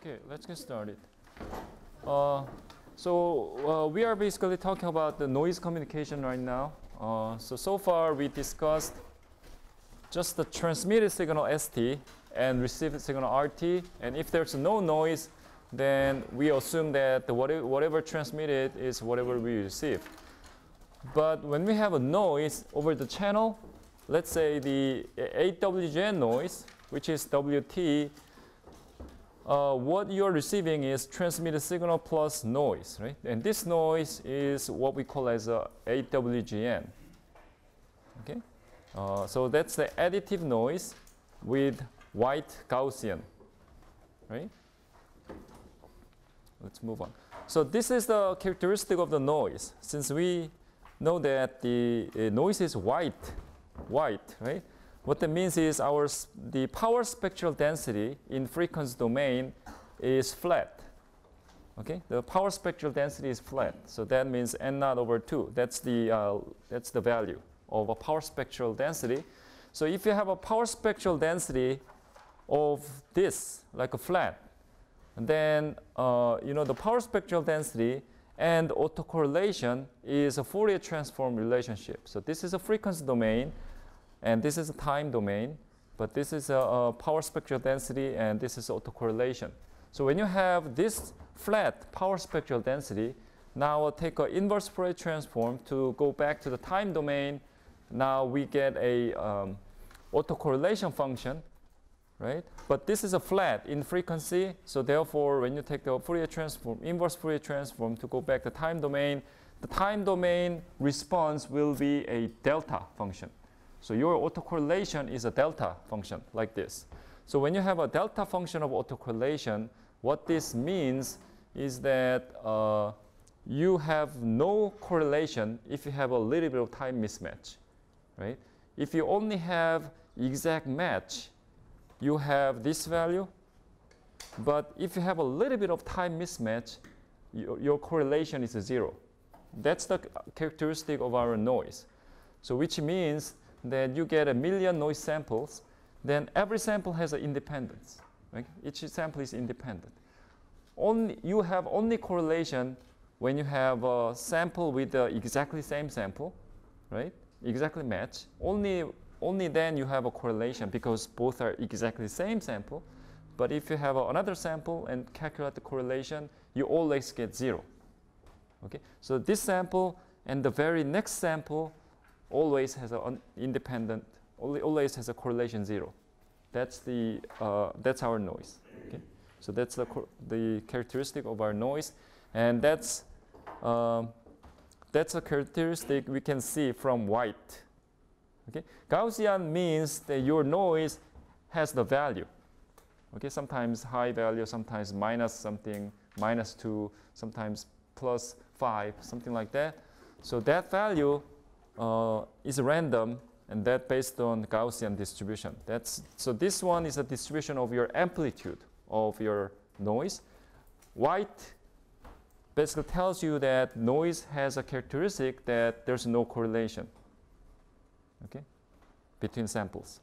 Okay, let's get started. We are basically talking about the noise communication right now. So far we discussed just the transmitted signal ST and received signal RT. And if there's no noise, then we assume that whatever transmitted is whatever we receive. But when we have a noise over the channel, let's say the 8WGN noise, which is WT, what you're receiving is transmitted signal plus noise, right? And this noise is what we call as a 8WGN. Okay, so that's the additive noise with white Gaussian, right? Let's move on. So this is the characteristic of the noise. Since we know that the noise is white, right? What that means is the power spectral density in frequency domain is flat. Okay, the power spectral density is flat. So that means n0 over 2. That's the value of a power spectral density. So if you have a power spectral density of this, like a flat, then the power spectral density and autocorrelation is a Fourier transform relationship. So this is a frequency domain, and this is a time domain, but this is a power spectral density, and this is autocorrelation. So when you have this flat power spectral density, now I'll take an inverse Fourier transform to go back to the time domain. Now we get a autocorrelation function, right? But this is a flat in frequency, so therefore when you take the Fourier transform, inverse Fourier transform to go back to the time domain response will be a delta function. So your autocorrelation is a delta function like this. So when you have a delta function of autocorrelation, what this means is that you have no correlation if you have a little bit of time mismatch, right? If you only have exact match, you have this value. But if you have a little bit of time mismatch, your correlation is 0. That's the characteristic of our noise. So which means that you get 1 million noise samples, then every sample has an independence. Right? Each sample is independent. You have only correlation when you have a sample with the exactly same sample, right? Exactly match. Only then you have a correlation because both are exactly the same sample. But if you have another sample and calculate the correlation, you always get 0. Okay? So this sample and the very next sample always has an independent, always has a correlation 0. That's our noise. Okay? So that's the characteristic of our noise, and that's a characteristic we can see from white. Okay? Gaussian means that your noise has the value. Okay? Sometimes high value, sometimes minus something, -2, sometimes +5, something like that. So that value is random, and that based on Gaussian distribution. So this one is a distribution of your amplitude of your noise. White basically tells you that noise has a characteristic that there's no correlation, okay, between samples.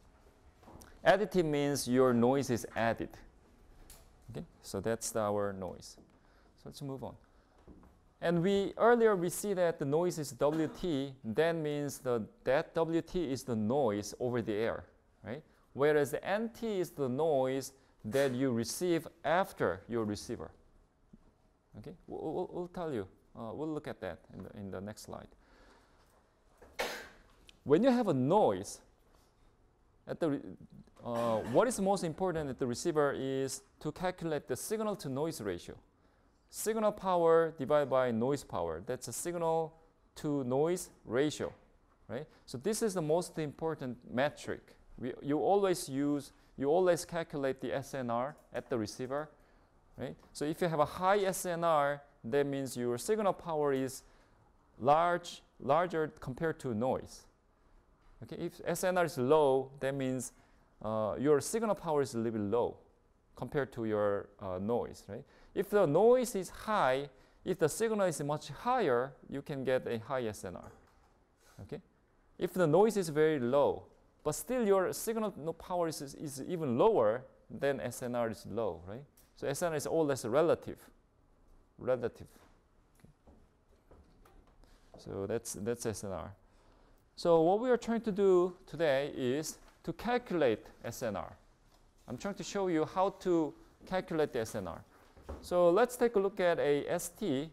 Additive means your noise is added. Okay, so that's our noise. So let's move on. And earlier we see that the noise is WT. That means that WT is the noise over the air, right? Whereas the NT is the noise that you receive after your receiver. Okay, we'll tell you. We'll look at that in the next slide. When you have a noise, what is most important at the receiver is to calculate the signal to noise ratio. Signal power divided by noise power. That's a signal to noise ratio, right? So this is the most important metric. You always calculate the SNR at the receiver, right? So if you have a high SNR, that means your signal power is larger compared to noise. Okay, if SNR is low, that means your signal power is a little bit low compared to your noise, right? If the noise is high, if the signal is much higher, you can get a high SNR. Okay? If the noise is very low, but still your signal power is even lower, then SNR is low, right? So SNR is all less relative. Relative. So that's SNR. So what we are trying to do today is to calculate SNR. I'm trying to show you how to calculate the SNR. So let's take a look at a ST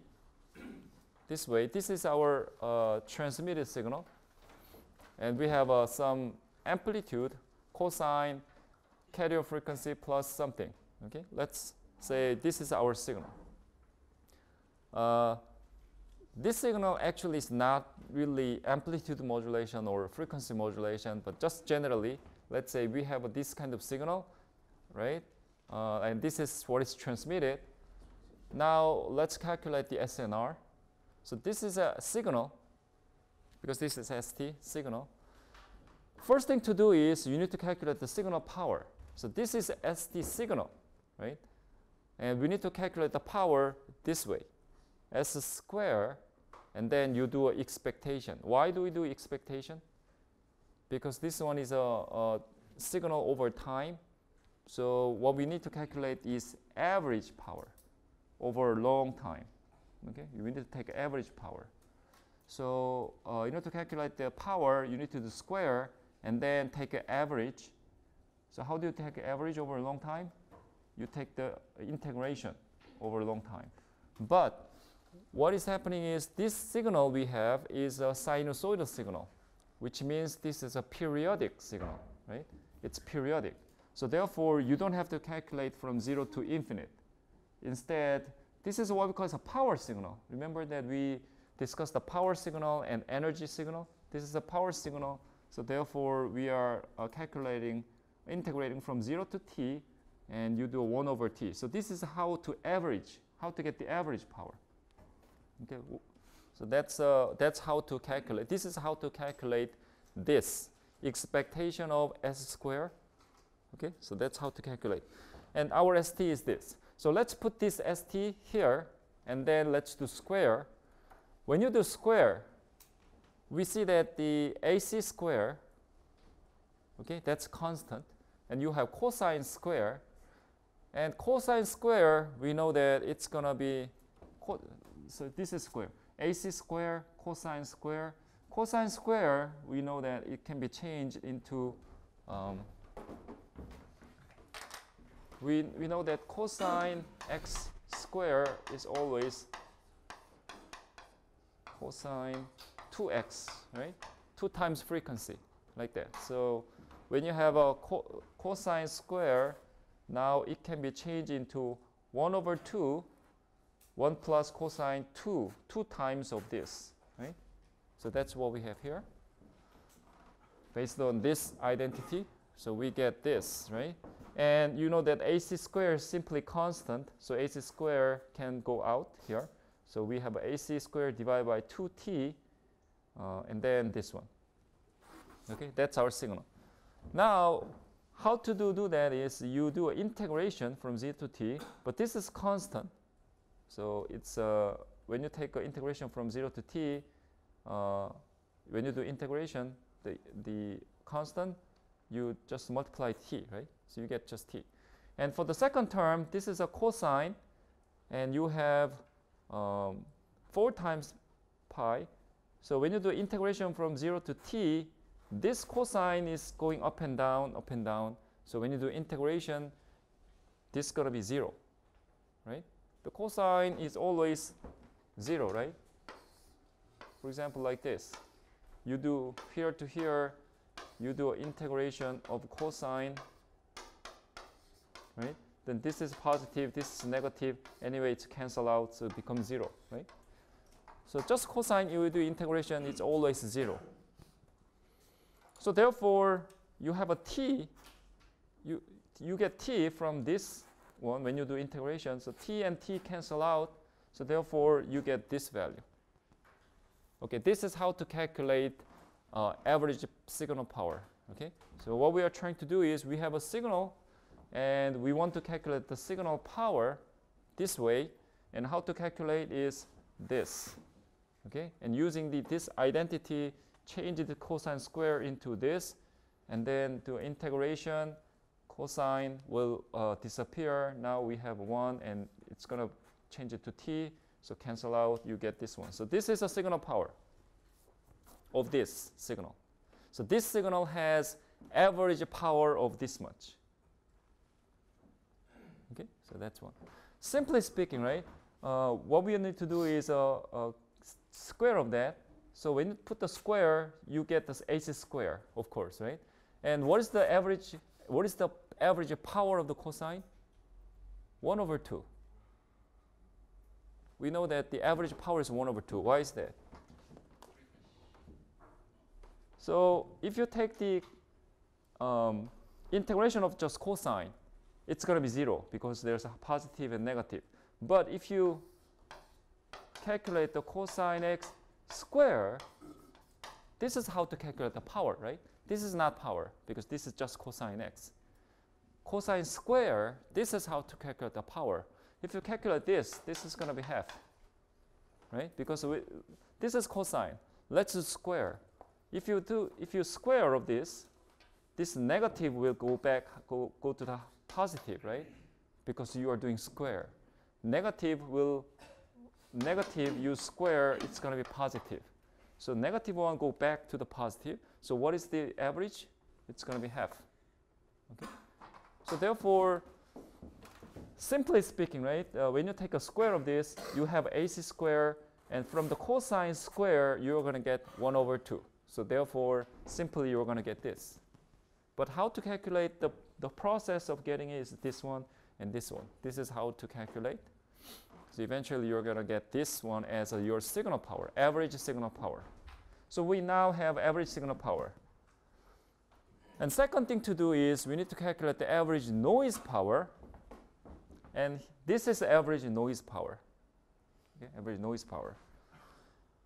this way. This is our transmitted signal. And we have some amplitude, cosine, carrier frequency plus something. Okay, let's say this is our signal. This signal actually is not really amplitude modulation or frequency modulation, but just generally, let's say we have this kind of signal, right? And this is what is transmitted. Now let's calculate the SNR. So this is a signal, because this is ST signal. First thing to do is you need to calculate the signal power. So this is ST signal, right? And we need to calculate the power this way. S square, and then you do an expectation. Why do we do expectation? Because this one is a signal over time. So what we need to calculate is average power over a long time. Okay, you need to take average power. So in order to calculate the power, you need to do square and then take an average. So how do you take average over a long time? You take the integration over a long time. But what is happening is this signal we have is a sinusoidal signal, which means this is a periodic signal, right? It's periodic. So therefore, you don't have to calculate from 0 to infinite. Instead, this is what we call a power signal. Remember that we discussed the power signal and energy signal? This is a power signal. So therefore, we are integrating from 0 to t, and you do 1 over t. So this is how to get the average power. Okay, so that's how to calculate. This is how to calculate this expectation of S square. Okay, so that's how to calculate. And our ST is this. So let's put this ST here, and then let's do square. When you do square, we see that the AC square, okay, that's constant. And you have cosine square. And cosine square, we know that it's going to be, so this is square. AC square, cosine square. Cosine square, we know that it can be changed into, we know that cosine x square is always cosine 2x, right? 2 times frequency, like that. So when you have a cosine square, now it can be changed into 1 over 2, 1 plus cosine 2 times of this, right? So that's what we have here. Based on this identity, so we get this, right? And you know that AC square is simply constant, so AC square can go out here. So we have AC square divided by 2t, and then this one. Okay, that's our signal. Now, how to do that is you do an integration from 0 to t, but this is constant. So it's when you take an integration from 0 to t, when you do integration, the constant, you just multiply t, right? So you get just t. And for the second term, this is a cosine, and you have 4 times pi. So when you do integration from 0 to t, this cosine is going up and down, up and down. So when you do integration, this is going to be 0, right? The cosine is always 0, right? For example, like this. You do here to here, you do an integration of cosine, right? Then this is positive, this is negative. Anyway, it's cancel out, so it becomes 0, right? So just cosine, you do integration, it's always 0. So therefore, you have a t. You get t from this one when you do integration. So t and t cancel out. So therefore, you get this value. Okay, this is how to calculate average signal power. Okay, so what we are trying to do is we have a signal, and we want to calculate the signal power this way. And how to calculate is this. Okay, and using this identity, change the cosine square into this, and then do integration, cosine will disappear. Now we have 1, and it's going to change it to t. So cancel out, you get this one. So this is a signal power of this signal. So this signal has average power of this much. Okay, so that's one. Simply speaking, right, what we need to do is a square of that. So when you put the square, you get this AC square, of course, right? And what is the average power of the cosine? 1 over 2. We know that the average power is 1 over 2. Why is that? So if you take the integration of just cosine, it's going to be 0 because there's a positive and negative. But if you calculate the cosine x square, this is how to calculate the power, right? This is not power because this is just cosine x. Cosine square, this is how to calculate the power. If you calculate this, this is going to be half, right? Because this is cosine. Let's do square. If you square of this negative will go to the positive, right? Because you are doing square. Negative you square, it's going to be positive. So negative 1 go back to the positive. So what is the average? It's going to be half. Okay. So therefore, simply speaking, right, when you take a square of this, you have AC square, and from the cosine square, you're going to get 1 over 2. So therefore, simply you're going to get this. But how to calculate the process of getting it is this one and this one. This is how to calculate. So eventually you're going to get this one as your signal power, average signal power. So we now have average signal power. And second thing to do is we need to calculate the average noise power. And this is the average noise power. Okay, average noise power.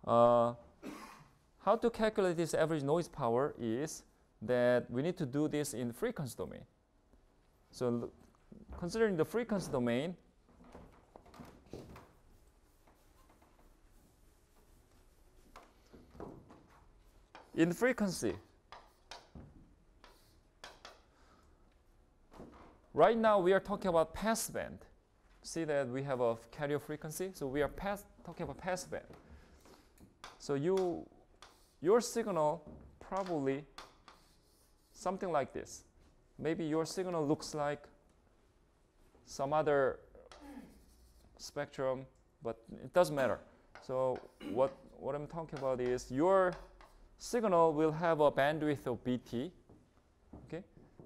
How to calculate this average noise power is that we need to do this in the frequency domain. So considering the frequency domain, in frequency, right now we are talking about passband. See that we have a carrier frequency, so we are talking about passband. So your signal probably something like this. Maybe your signal looks like some other spectrum, but it doesn't matter. So what I'm talking about is your signal will have a bandwidth of BT. Okay,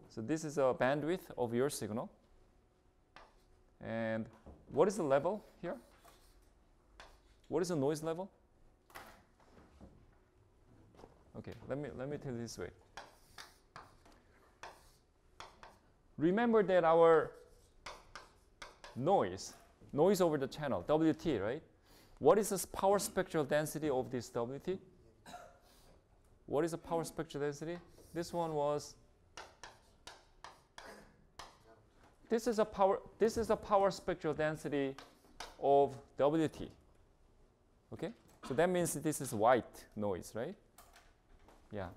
so this is a bandwidth of your signal. And what is the level here? What is the noise level? Okay, let me tell you this way. Remember that our noise over the channel, WT, right? What is the power spectral density of this WT? What is the power spectral density? This one was. This is a power spectral density of WT. Okay, so that means this is white noise, right? Yeah.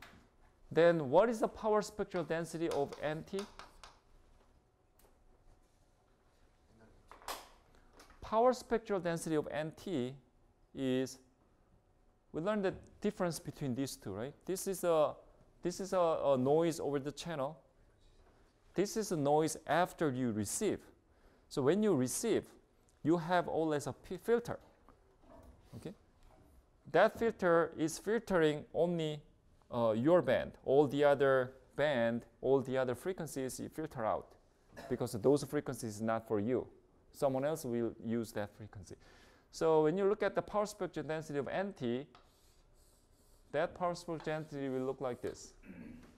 Then what is the power spectral density of NT? Power spectral density of NT is, we learned the difference between these two, right? This is a noise over the channel. This is a noise after you receive. So when you receive, you have always a filter. Okay? That filter is filtering only your band. All the other frequencies you filter out because those frequencies is not for you. Someone else will use that frequency. So when you look at the power spectral density of NT, that power spectral density will look like this.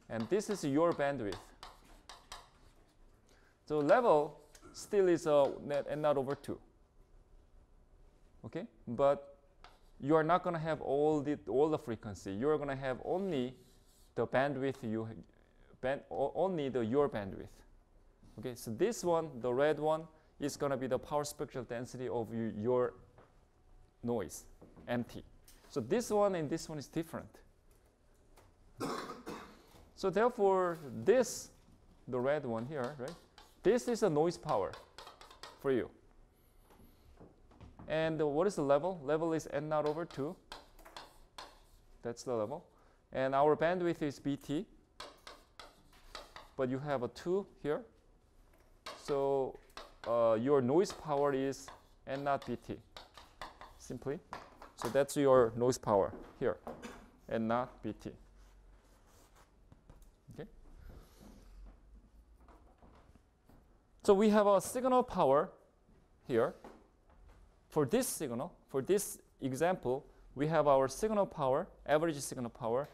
And this is your bandwidth. So level still is n naught over 2. Okay? But you are not going to have all the frequency. You are going to have only the bandwidth only your bandwidth. Okay? So this one, the red one, is going to be the power spectral density of your noise, NT. So this one and this one is different. So therefore, this the red one here, right? This is a noise power for you. And what is the level? Level is n naught over 2. That's the level. And our bandwidth is BT. But you have a 2 here. So your noise power is n naught BT, simply. So that's your noise power here, n naught BT. Okay. So we have a signal power here. For this signal, for this example, we have our signal power, average signal power.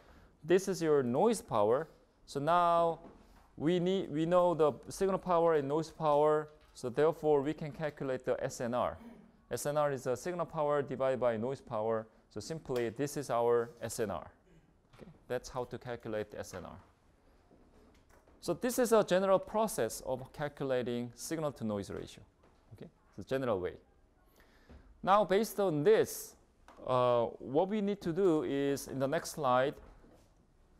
This is your noise power. So now we know the signal power and noise power. So therefore, we can calculate the SNR. SNR is a signal power divided by noise power. So simply, this is our SNR. Okay? That's how to calculate the SNR. So this is a general process of calculating signal to noise ratio. Okay? It's a general way. Now, based on this, what we need to do is, in the next slide,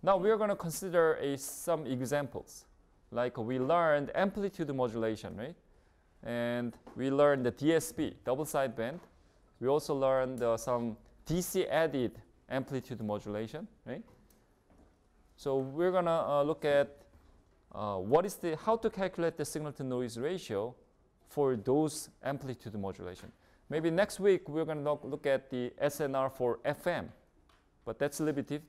now we are going to consider some examples. Like we learned amplitude modulation, right? And we learned the DSB, double sideband. We also learned some DC added amplitude modulation, right? So we're going to look at how to calculate the signal to noise ratio for those amplitude modulation. Maybe next week we're going to look at the SNR for FM, but that's a little bit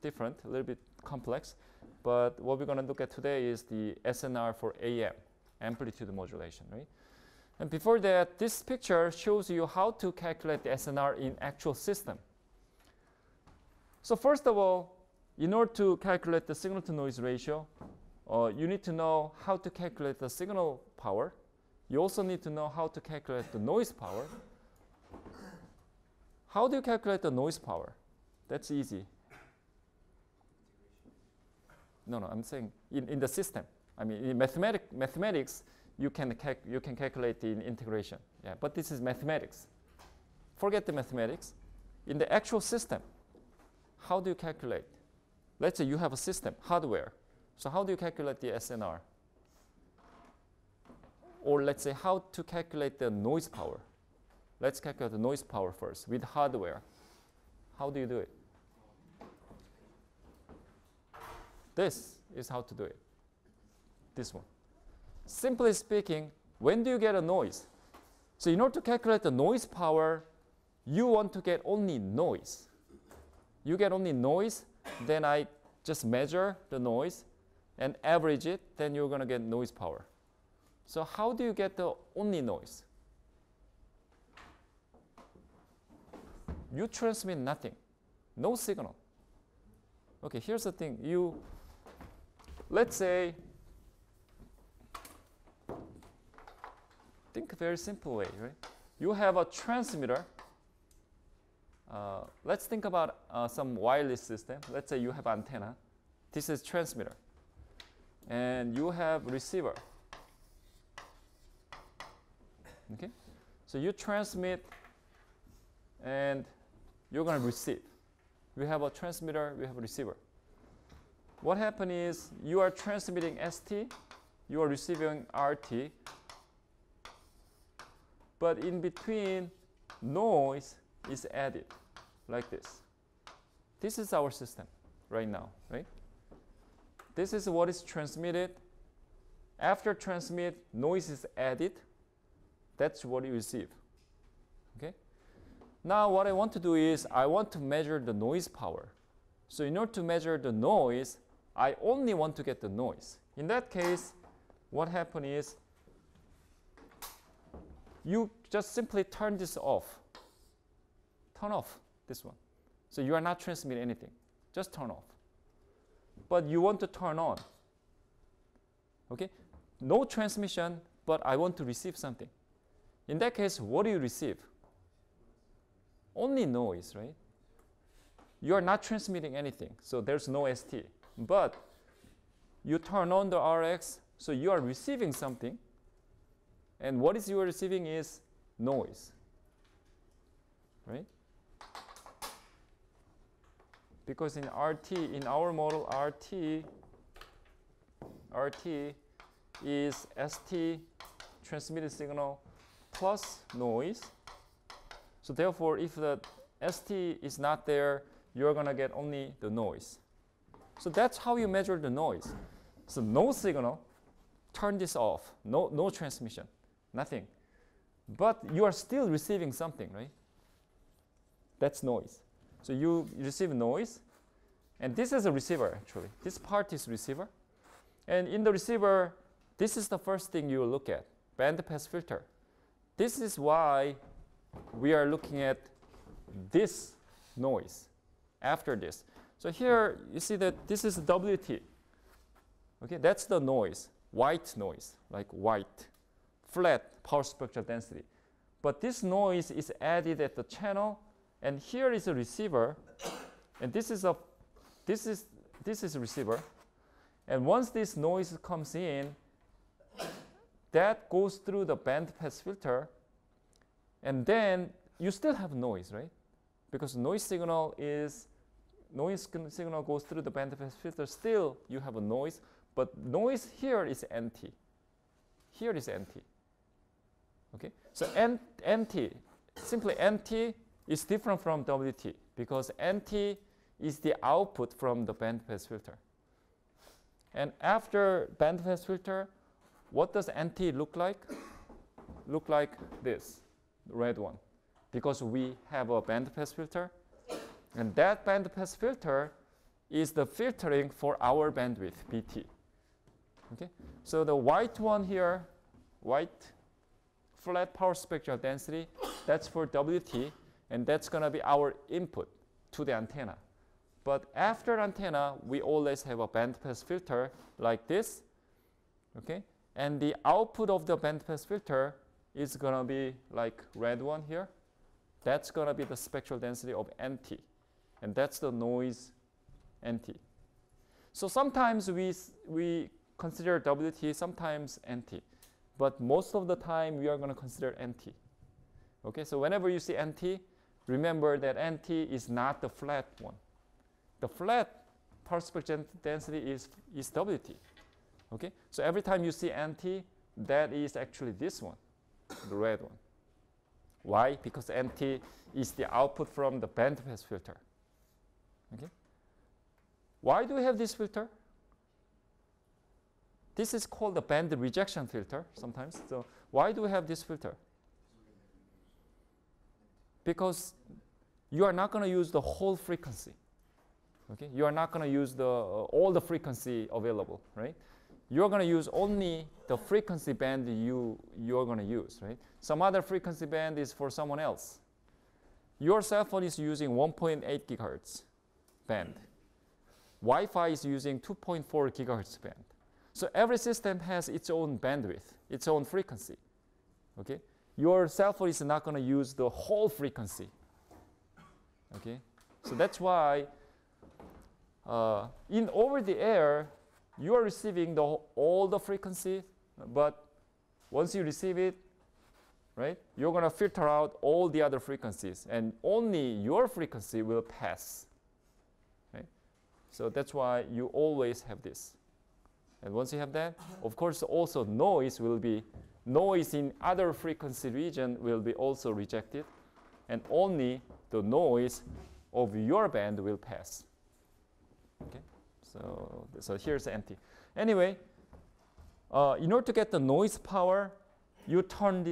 different, a little bit complex. But what we're going to look at today is the SNR for AM, amplitude modulation, right? And before that, this picture shows you how to calculate the SNR in actual system. So first of all, in order to calculate the signal to noise ratio, you need to know how to calculate the signal power. You also need to know how to calculate the noise power. How do you calculate the noise power? That's easy. No, I'm saying in the system. I mean, in mathematics, you can calculate in integration. Yeah, but this is mathematics. Forget the mathematics. In the actual system, how do you calculate? Let's say you have a system, hardware. So how do you calculate the SNR? Or let's say how to calculate the noise power. Let's calculate the noise power first with hardware. How do you do it? This is how to do it. This one. Simply speaking, when do you get a noise? So in order to calculate the noise power, you want to get only noise. You get only noise, then I just measure the noise and average it, then you're going to get noise power. So how do you get the only noise? You transmit nothing, no signal. Okay, here's the thing. Let's say, think a very simple way, right? You have a transmitter. Let's think about some wireless system. Let's say you have antenna. This is transmitter. And you have receiver. Okay? So you transmit and you're going to receive. We have a transmitter, we have a receiver. What happens is you are transmitting ST, you are receiving RT, but in between noise is added like this. This is our system right now, right? This is what is transmitted. After transmit, noise is added. That's what you receive. Okay? Now what I want to do is I want to measure the noise power. So in order to measure the noise, I only want to get the noise. In that case, what happens is you just simply turn this off. Turn off this one. So you are not transmitting anything. Just turn off. But you want to turn on. Okay? No transmission, but I want to receive something. In that case, what do you receive? Only noise, right? You are not transmitting anything, so there's no ST. But you turn on the RX, so you are receiving something. And what is you are receiving is noise, right? Because in RT, in our model, RT RT is ST transmitted signal plus noise. So therefore, if the ST is not there, you're going to get only the noise. So that's how you measure the noise. So no signal, turn this off, no transmission, nothing. But you are still receiving something, right? That's noise. So you receive noise, and this is a receiver actually. This part is receiver. And in the receiver, this is the first thing you look at, band pass filter. This is why we are looking at this noise after this. So here you see that this is WT. Okay, that's the noise, white noise, like white, flat power spectral density. But this noise is added at the channel, and here is a receiver, and this is a receiver. And once this noise comes in, that goes through the band pass filter, and then you still have noise, right? Because noise signal goes through the band pass filter. Still, you have a noise, but noise here is NT. Here is NT. Okay, so NT, simply NT is different from WT because NT is the output from the band pass filter. And after band pass filter, what does NT look like? Look like this, the red one, because we have a band pass filter, and that band pass filter is the filtering for our bandwidth, BT. Okay, so the white one here, white flat power spectral density, that's for WT, and that's going to be our input to the antenna. But after antenna, we always have a band pass filter like this, okay? And the output of the band pass filter is going to be like red one here. That's going to be the spectral density of NT, and that's the noise NT. So sometimes we consider WT, sometimes NT. But most of the time, we are going to consider NT. Okay, so whenever you see NT, remember that NT is not the flat one. The flat power spectral density is WT. Okay, so every time you see NT, that is actually this one, the red one. Why? Because NT is the output from the band pass filter. Okay. Why do we have this filter? This is called the band rejection filter sometimes. So why do we have this filter? Because you are not going to use the whole frequency. Okay, you are not going to use all the frequency available, right? You're going to use only the frequency band you're going to use, right? Some other frequency band is for someone else. Your cell phone is using 1.8 gigahertz band. Wi-Fi is using 2.4 gigahertz band. So every system has its own bandwidth, its own frequency. Okay, your cell phone is not going to use the whole frequency. Okay, so that's why in over the air, you are receiving all the frequency, but once you receive it, right, you're going to filter out all the other frequencies, and only your frequency will pass. Right? So that's why you always have this. And once you have that, of course, also noise in other frequency region will be also rejected, and only the noise of your band will pass. Okay, so here's empty. Anyway, in order to get the noise power, you turn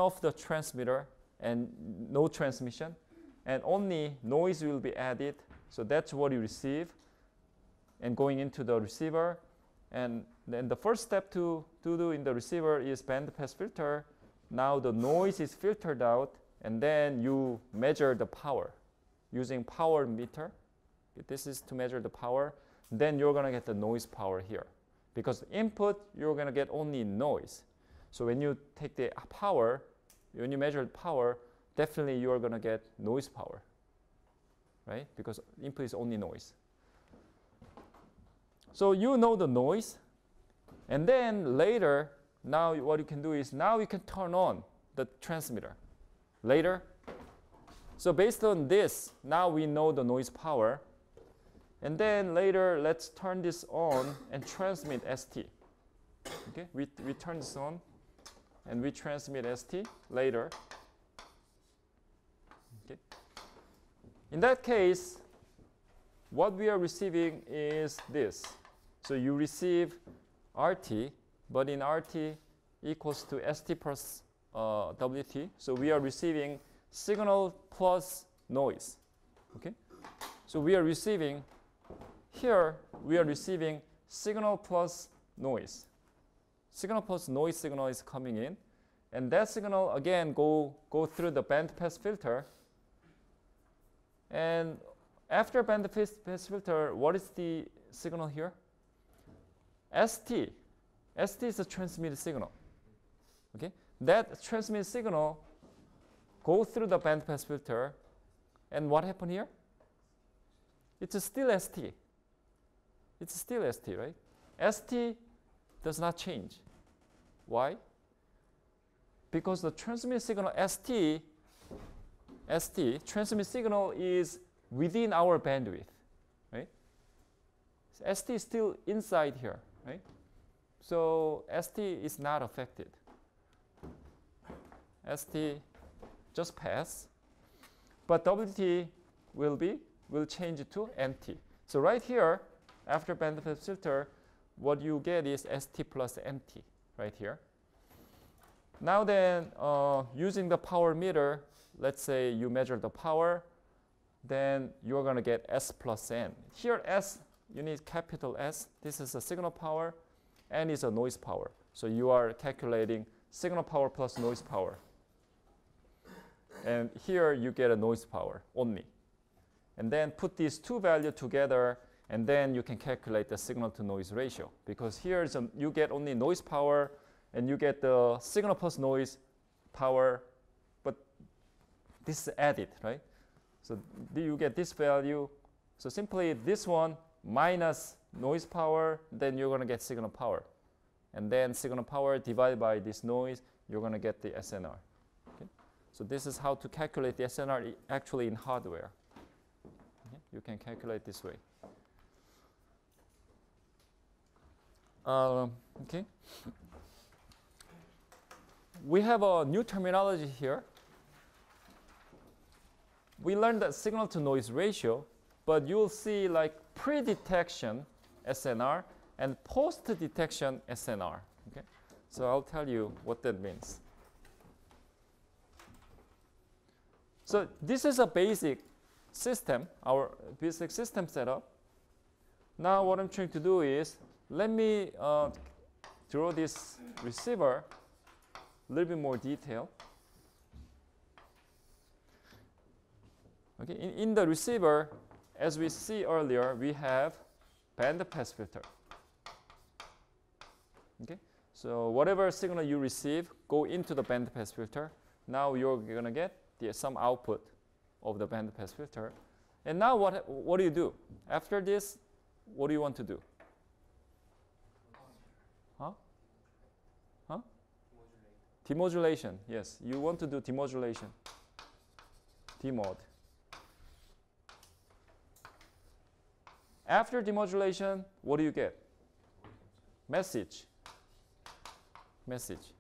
off the transmitter and no transmission, and only noise will be added. So that's what you receive, and going into the receiver. And then the first step to do in the receiver is band pass filter. Now the noise is filtered out, and then you measure the power using power meter. This is to measure the power. Then you're going to get the noise power here. Because input, you're going to get only noise. So when you take the power, when you measure the power, definitely you're going to get noise power, right? Because input is only noise. So you know the noise. And then later, now what you can do is now you can turn on the transmitter. Later. So based on this, now we know the noise power. And then later, let's turn this on and transmit ST. Okay, we turn this on and we transmit ST later. Okay. In that case, what we are receiving is this. So you receive RT, but in RT equals to ST plus WT. So we are receiving signal plus noise. Okay. So we are receiving here. We are receiving signal plus noise. Signal plus noise signal is coming in, and that signal again go through the bandpass filter. And after bandpass filter, what is the signal here? ST. ST is a transmitted signal. Okay, that transmitted signal go through the bandpass filter, and what happened here? It's still ST. It's still ST, right? ST does not change. Why? Because the transmit signal ST transmit signal is within our bandwidth, right? So ST is still inside here, right? So ST is not affected. ST just pass, but WT will change to NT. So right here, after bandpass filter, what you get is ST plus NT right here. Now then, using the power meter, let's say you measure the power, then you're going to get S plus N. Here S, you need capital S. This is a signal power. N is a noise power. So you are calculating signal power plus noise power. And here you get a noise power only. And then put these two values together, and then you can calculate the signal to noise ratio. Because here you get only noise power, and you get the signal plus noise power, but this is added, right? So you get this value. So simply this one minus noise power, then you're going to get signal power. And then signal power divided by this noise, you're going to get the SNR. Okay? So this is how to calculate the SNR actually in hardware. Okay? You can calculate this way. Okay. We have a new terminology here. We learned that signal to noise ratio, but you'll see like pre-detection SNR and post-detection SNR. Okay? So I'll tell you what that means. So this is a basic system, our basic system setup. Now what I'm trying to do is, let me draw this receiver a little bit more detail. Okay, in the receiver, as we see earlier, we have bandpass filter. Okay, so whatever signal you receive go into the bandpass filter. Now you're going to get some output of the bandpass filter. And now what do you do? After this, what do you want to do? Huh? Demodulation. Yes, you want to do demodulation. Demod. After demodulation, what do you get? Message. Message.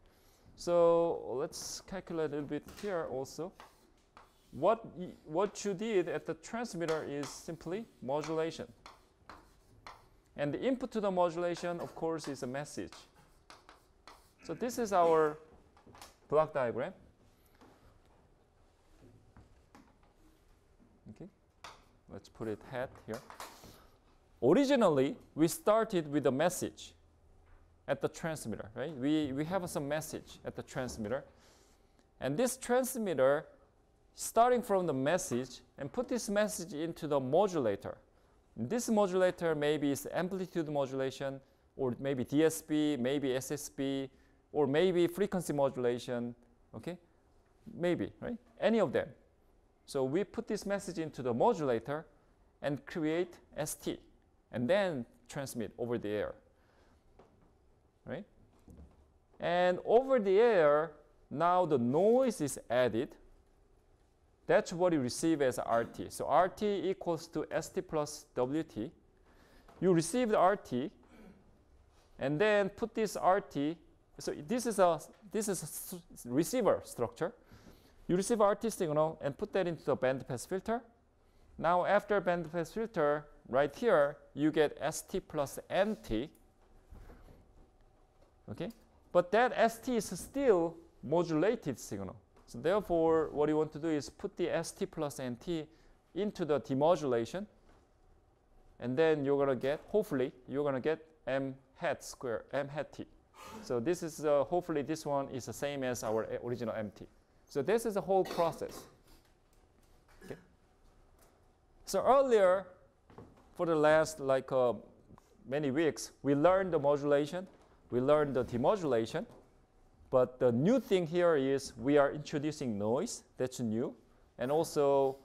So let's calculate a little bit here also. What you did at the transmitter is simply modulation. And the input to the modulation, of course, is a message. So this is our block diagram. Okay, let's put it head here. Originally, we started with a message at the transmitter, right? We have some message at the transmitter. And this transmitter, starting from the message, and put this message into the modulator. This modulator maybe is amplitude modulation, or maybe DSP, maybe SSB, or maybe frequency modulation, okay? Maybe, right? Any of them. So we put this message into the modulator and create ST, and then transmit over the air, right? And over the air, now the noise is added. That's what you receive as RT. So RT equals to ST plus WT. You receive the RT, and then put this RT. So this is a receiver structure. You receive RT signal and put that into the bandpass filter. Now after bandpass filter, right here, you get ST plus NT. Okay, but that ST is still modulated signal. So therefore, what you want to do is put the ST plus NT into the demodulation, and then you're gonna get, hopefully, you're gonna get M hat square, M hat T. So this is, hopefully this one is the same as our original MT. So this is the whole process. Okay. So earlier, for the last many weeks, we learned the modulation, we learned the demodulation, but the new thing here is we are introducing noise. That's new, and also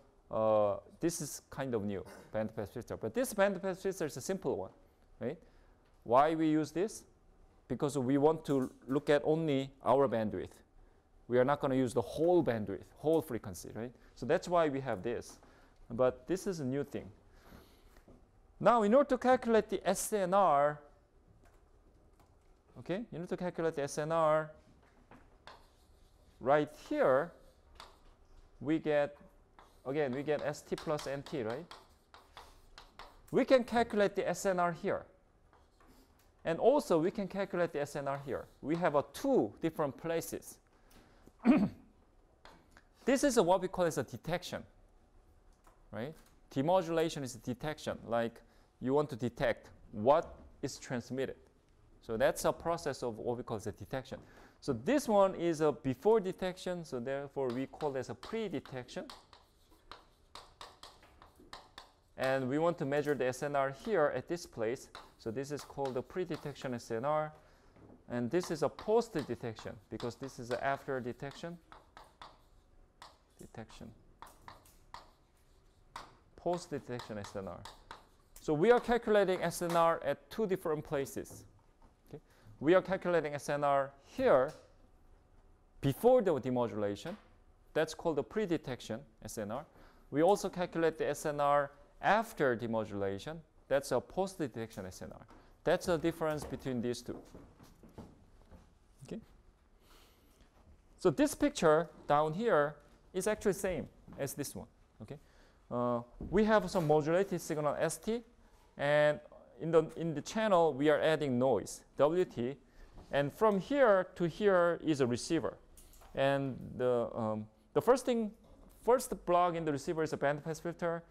this is kind of new, bandpass filter. But this bandpass filter is a simple one, right? Why we use this? Because we want to look at only our bandwidth. We are not going to use the whole bandwidth, whole frequency, right? So that's why we have this. But this is a new thing. Now, in order to calculate the SNR, okay, in order to calculate the SNR, right here, we get, again, we get ST plus NT, right? We can calculate the SNR here. And also, we can calculate the SNR here. We have two different places. This is what we call as a detection, right? Demodulation is a detection, like you want to detect what is transmitted. So that's a process of what we call as a detection. So this one is a before detection, so therefore we call this a pre-detection. And we want to measure the SNR here at this place. So this is called the pre-detection SNR. And this is a post-detection, because this is after detection. Post-detection SNR. So we are calculating SNR at two different places. Okay? We are calculating SNR here before the demodulation. That's called the pre-detection SNR. We also calculate the SNR after demodulation. That's a post-detection SNR. That's the difference between these two. Okay? So this picture down here is actually the same as this one. Okay? We have some modulated signal ST, and in the channel we are adding noise WT, and from here to here is a receiver, and the first block in the receiver is a bandpass filter,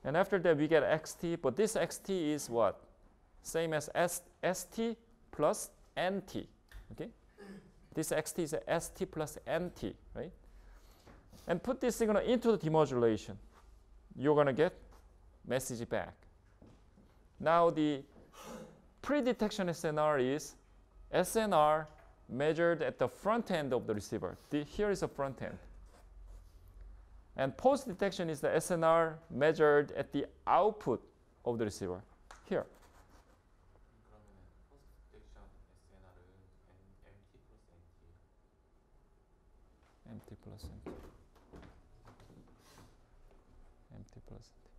and after that we get XT, but this XT is what? Same as ST plus NT. Okay? This XT is a ST plus NT, right? And put this signal into the demodulation. You're going to get message back. Now the pre-detection SNR is SNR measured at the front end of the receiver. Here is the front end. And post-detection is the SNR measured at the output of the receiver. Here. MT plus NT. MT plus NT.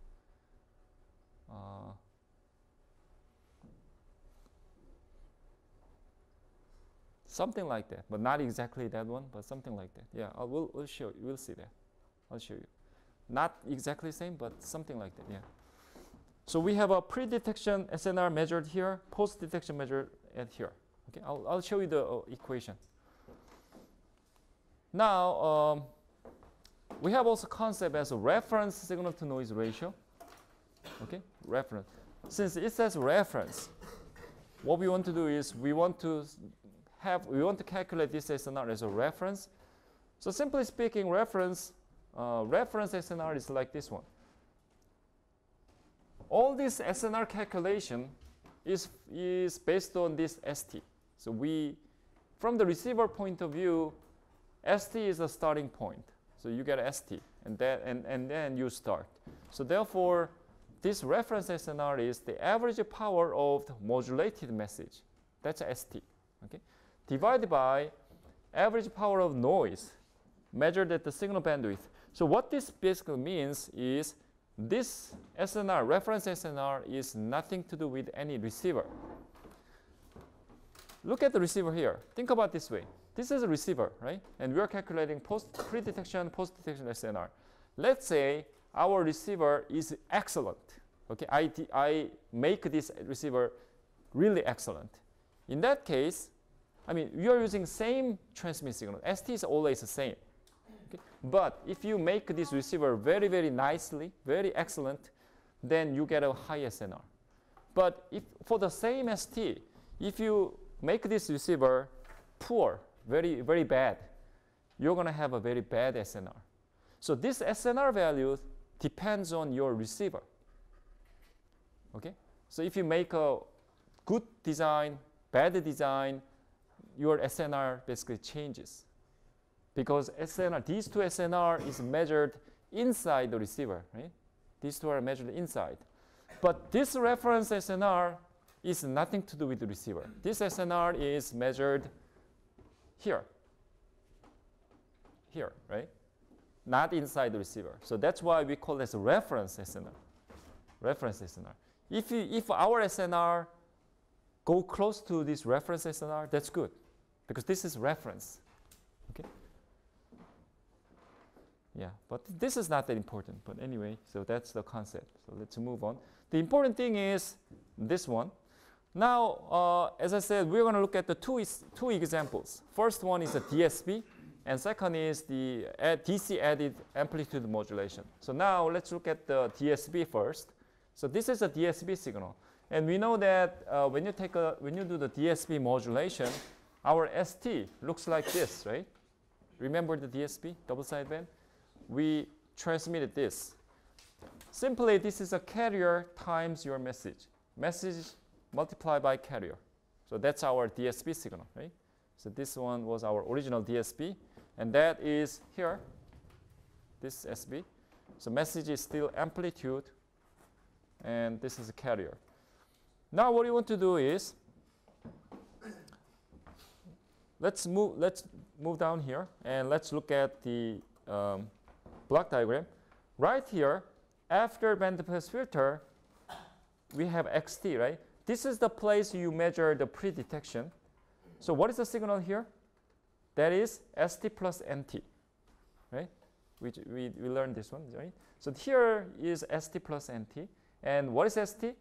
Something like that, but not exactly that one, but something like that. Yeah, we'll show you. We'll see that. I'll show you. Not exactly the same, but something like that. Yeah. So we have a pre-detection SNR measured here, post-detection measured at here. Okay, I'll show you the equation. Now, we have also concept as a reference signal to noise ratio. Okay, reference. Since it says reference, what we want to do is we want to calculate this SNR as a reference. So simply speaking, reference SNR is like this one. All this SNR calculation is based on this ST. So from the receiver point of view, ST is a starting point. So you get ST, and then you start. So therefore, this reference SNR is the average power of the modulated message. That's ST. Okay, divided by average power of noise measured at the signal bandwidth. So what this basically means is this SNR, reference SNR, is nothing to do with any receiver. Look at the receiver here. Think about it this way. This is a receiver, right? And we are calculating pre-detection, post-detection SNR. Let's say our receiver is excellent. Okay, I make this receiver really excellent. In that case, I mean, you are using same transmit signal. ST is always the same. Okay? But if you make this receiver very, very nicely, very excellent, then you get a high SNR. But if for the same ST, if you make this receiver poor, very, very bad, you're going to have a very bad SNR. So this SNR value depends on your receiver. Okay? So if you make a good design, bad design, your SNR basically changes. Because SNR, these two SNR is measured inside the receiver, right? These two are measured inside. But this reference SNR is nothing to do with the receiver. This SNR is measured here. Here, right? Not inside the receiver. So that's why we call this a reference SNR. Reference SNR. If our SNR go close to this reference SNR, that's good. Because this is reference. Okay? Yeah, but this is not that important. But anyway, so that's the concept. So let's move on. The important thing is this one. Now, as I said, we're going to look at the two examples. First one is a DSP, and second is the DC added amplitude modulation. So now let's look at the DSP first. So this is a DSP signal, and we know that when you do the DSP modulation, our ST looks like this, right? Remember the DSP, double sideband? We transmitted this. Simply, this is a carrier times your message. Message multiplied by carrier. So that's our DSP signal, right? So this one was our original DSP, and that is here, this SB. So message is still amplitude, and this is a carrier. Now what you want to do is, let's move down here, and let's look at the block diagram. Right here, after bandpass filter, we have XT, right? This is the place you measure the pre-detection. So what is the signal here? That is ST plus NT, right? Which we learned this one, right? So here is ST plus NT. And what is ST?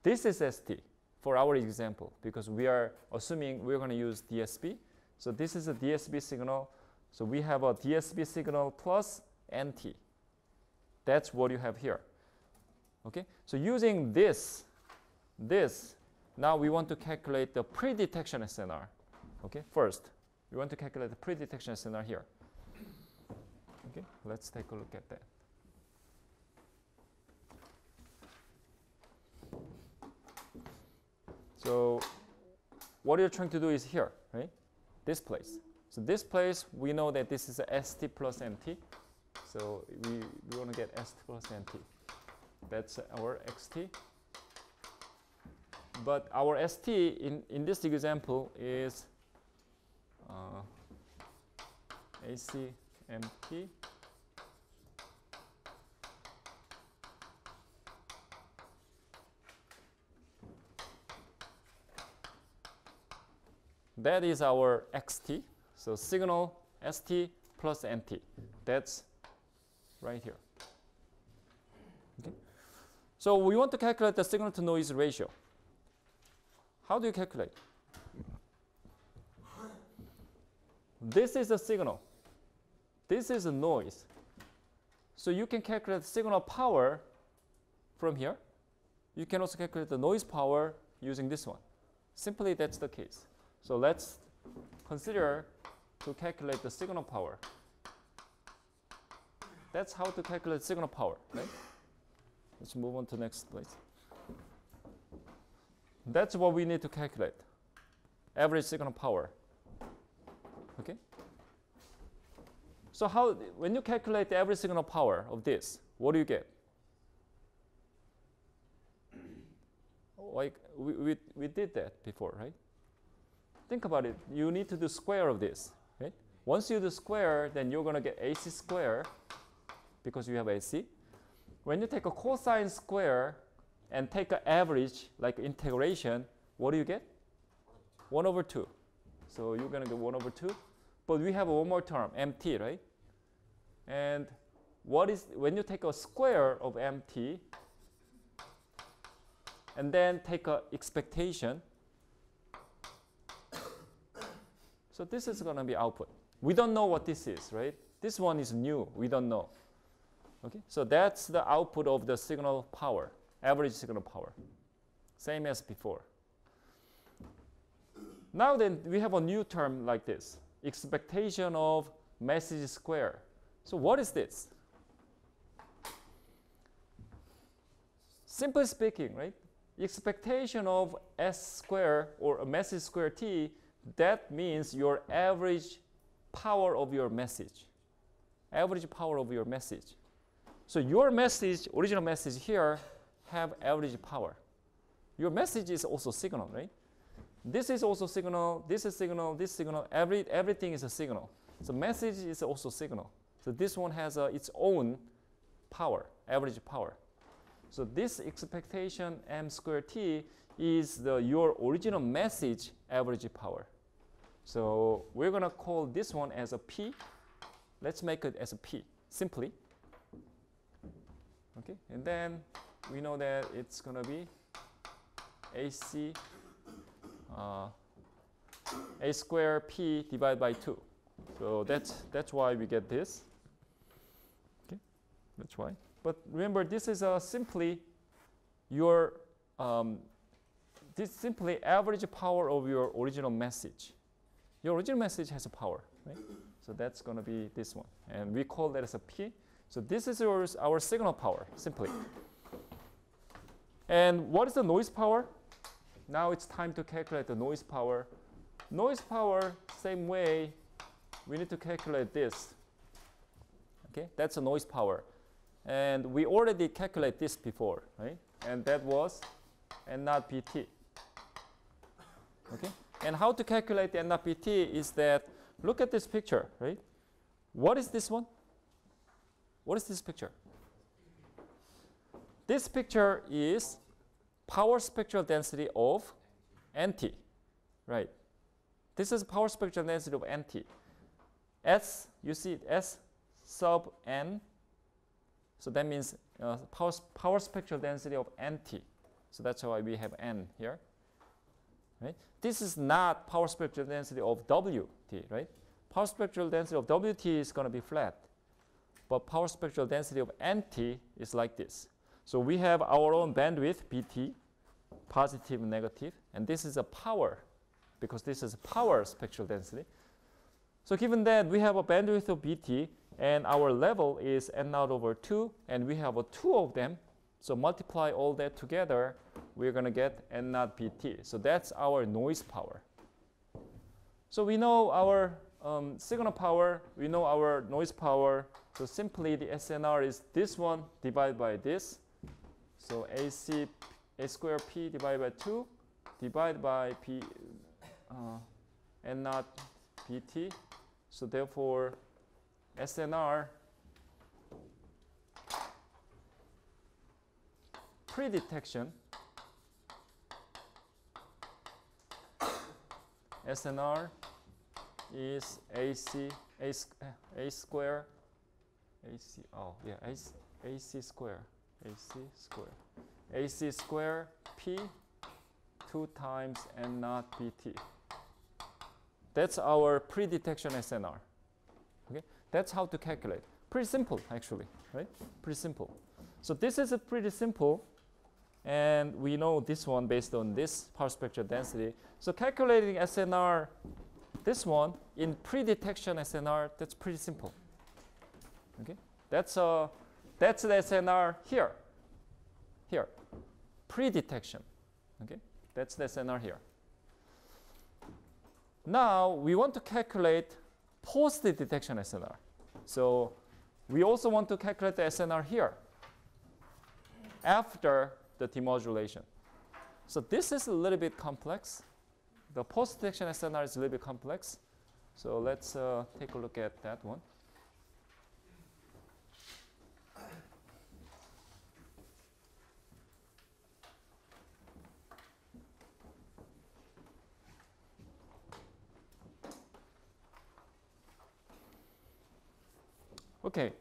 This is ST for our example, because we are assuming we're going to use DSP. So this is a DSP signal. So we have a DSP signal plus NT. That's what you have here. Okay? So using this, now we want to calculate the pre-detection SNR. Okay? First, we want to calculate the pre-detection SNR here. Okay? Let's take a look at that. So what you're trying to do is here, right? This place. So this place, we know that this is a ST plus NT. So we want to get ST plus NT. That's our XT. But our ST in this example is ACMT. That is our XT. So signal ST plus NT. That's right here. Okay. So we want to calculate the signal to noise ratio. How do you calculate? This is a signal. This is a noise. So you can calculate the signal power from here. You can also calculate the noise power using this one. Simply that's the case. So let's consider to calculate the signal power. That's how to calculate signal power, right? Let's move on to the next place. That's what we need to calculate. Average signal power. Okay? So when you calculate the average signal power of this, what do you get? Like we did that before, right? Think about it. You need to do square of this, right? Once you do square, then you're going to get AC square because you have AC. When you take a cosine square and take an average, like integration, what do you get? 1 over 2. So you're going to get 1 over 2. But we have one more term, mt, right? And what is, when you take a square of mt, and then take a expectation, so this is going to be output. We don't know what this is, right? This one is new. We don't know. Okay, so that's the output of the signal power, average signal power. Same as before. Now then, we have a new term like this, expectation of message square. So what is this? Simply speaking, right? Expectation of S square or a message square T, that means your average power of your message. Average power of your message. So your message, original message here, have average power. Your message is also signal, right? This is also signal, this is signal, this signal, everything is a signal. So message is also signal. So this one has its own power, average power. So this expectation m squared t is your original message average power. So we're going to call this one as a P. Let's make it as a P, simply. Okay, and then we know that it's going to be AC A square P divided by 2. So that's why we get this. Okay, that's why. But remember, this is simply your this simply average power of your original message. Your original message has a power, right? So that's going to be this one, and we call that as a P. So this is our signal power, simply. And what is the noise power? Now it's time to calculate the noise power. Noise power, same way, we need to calculate this. Okay, that's a noise power. And we already calculated this before, right? And that was N naught Pt. Okay, and how to calculate N naught Pt is that, look at this picture, right? What is this one? What is this picture? This picture is power spectral density of Nt, right? This is power spectral density of Nt. S, you see S sub N. So that means power spectral density of Nt. So that's why we have N here. Right? This is not power spectral density of Wt, right? Power spectral density of Wt is going to be flat. But power spectral density of Nt is like this. So we have our own bandwidth, Bt, positive and negative. And this is a power, because this is power spectral density. So given that we have a bandwidth of Bt, and our level is N naught over 2, and we have 2 of them. So multiply all that together, we're going to get N naught Pt. So that's our noise power. So we know our signal power, we know our noise power. So simply the SNR is this one divided by this. So AC A square P divided by 2 divided by P N naught Pt. So therefore SNR pre-detection SNR is AC square AC square P 2 times N naught Pt. That's our pre-detection SNR. Okay, that's how to calculate. Pretty simple, actually, right? Pretty simple. So this is pretty simple, and we know this one based on this power spectral density. So calculating SNR, this one in pre-detection SNR, that's pretty simple. Okay, that's the SNR here. Here, pre-detection. Okay, that's the SNR here. Now we want to calculate post-detection SNR. So we also want to calculate the SNR here after the demodulation. So this is a little bit complex. The post-detection SNR is a little bit complex. So let's take a look at that one. Okay.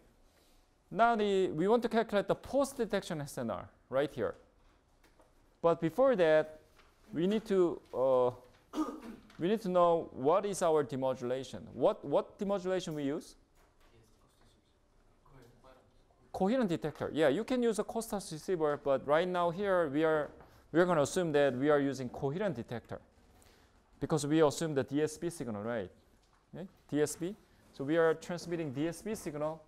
Now we want to calculate the post-detection SNR right here. But before that, we need to know what is our demodulation. What demodulation we use? Coherent detector. Yeah, you can use a costas receiver, but right now here we are going to assume that we are using coherent detector because we assume the DSB signal, right? Okay? DSB. So we are transmitting DSB signal.